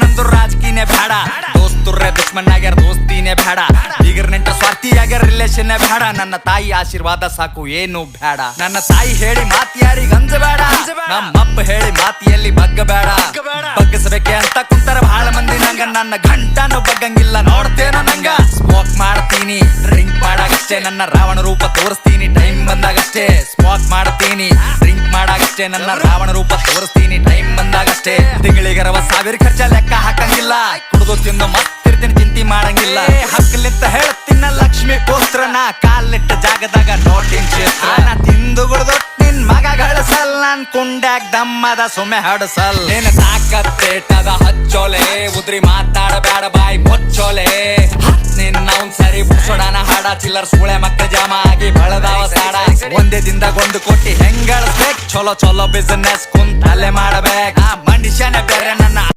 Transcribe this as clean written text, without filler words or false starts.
ನಂದು ರಾಜಕೀಯನೇ ಬೇಡ ದೋಸ್ತುರ್ರೆ ದುಶ್ಮನ್ ಆಗ್ಯಾರ ದೋಸ್ತಿನೇ ಬೇಡ ಈಗರ್ ನೆಂಟ ಸ್ವಾರ್ಥಿ ಆಗ್ಯಾರ ರಿಲೇಷನ್ ಬೇಡ ನನ್ನ ತಾಯಿ ಆಶೀರ್ವಾದ ಸಾಕು ಏನು ಬೇಡ ನನ್ನ ತಾಯಿ ಹೇಳಿ ಮಾತ್ ಯಾರಿಗ ಅಂಜಬೇಡ ನಮ್ಮಪ್ಪ ಹೇಳಿ ಮಾತಿಯಲ್ಲಿ ಬಗ್ಗಬೇಡ ಬಗ್ಗಿಸಬೇಕೆ ಅಂತ ಕುಂತಾರ ಬಹಳ ಮಂದಿ ನಂಗ ನನ್ನ ಗಂಟನು ಬಗ್ಗಂಗಿಲ್ಲ ನೋಡ್ತೇನೋ ನಂಗ ಸ್ಮೋಕ್ ಮಾಡ್ತೀನಿ ಡ್ರಿಂಕ್ ಮಾಡಾಗಷ್ಟೇ ನನ್ನ ರಾವಣ ರೂಪ ತೋರಿಸ್ತೀನಿ ಟೈಮ್ ಬಂದಾಗಷ್ಟೇ ಸ್ಮೋಕ್ ಮಾಡ್ತೀನಿ ಡ್ರಿಂಕ್ ಮಾಡಾಗಷ್ಟೇ ನನ್ನ ರಾವಣ ರೂಪ ತೋರಿಸ್ತೀನಿ ಟೈಮ್ ಬಂದಾಗಷ್ಟೇ ತಿಂಗಳಿಗೆ 60,000 ಖರ್ಚ ಲೆಕ್ಕ ಹಾಕಂಗಿಲ್ಲ ಕುಡ್ದು ತಿಂದು ಮತ್ತಿರ್ತೀನಿ ಚಿಂತೆ ಮಾಡಂಗಿಲ್ಲ ಹಕ್ಕಲಿಂತ ಹೇಳ್ತೀನ ಲಕ್ಷ್ಮಿ ಪುತ್ರನ ಕಾಲಿಟ್ಟ ಜಾಗದಾಗ ನೋಟಿನ ಚಿತ್ರ ನಾ ತಿಂದು ಗುಡ್ದು ನಿನ್ ಮಗ ಗಳಿಸಲ್ ನಾನ್ ಕುಂಡ್ಯಾಗ ದಮ್ಮದ ಸುಮ್ಮೆ ಹಡಸಲ್ ನಿನ್ನ ತಾಕತ್ತೇಟದ ಹಚ್ಚೋಲೆ ಉದ್ರಿ ಮಾತಾಡಬೇಡ ಬಾಯಿ ಮುಚ್ಚೋಲೆ ನಿನ್ನವನ್ ಸರಿ ಬುಸೋಡನ ಹಾಡ ಚಿಲ್ಲರ್ ಸೂಳೆ ಮಕ್ಕ ಜಾಮ ಆಗಿ ಬಳದಾವ ಸಾಡ ಒಂದೇ ದಿನದಾಗ 1 ಕೋಟಿ ಹೆಂಗ್ ಗಳಿಸ್ಬೇಕ್ ಚಲೋ ಚಲೋ ಬಿಸಿನೆಸ್ ಕುಂತಲ್ಲೇ ಮಾಡಬೇಕ ಮನುಷ್ಯನೇ ಬೇರೆ ನನ್ನ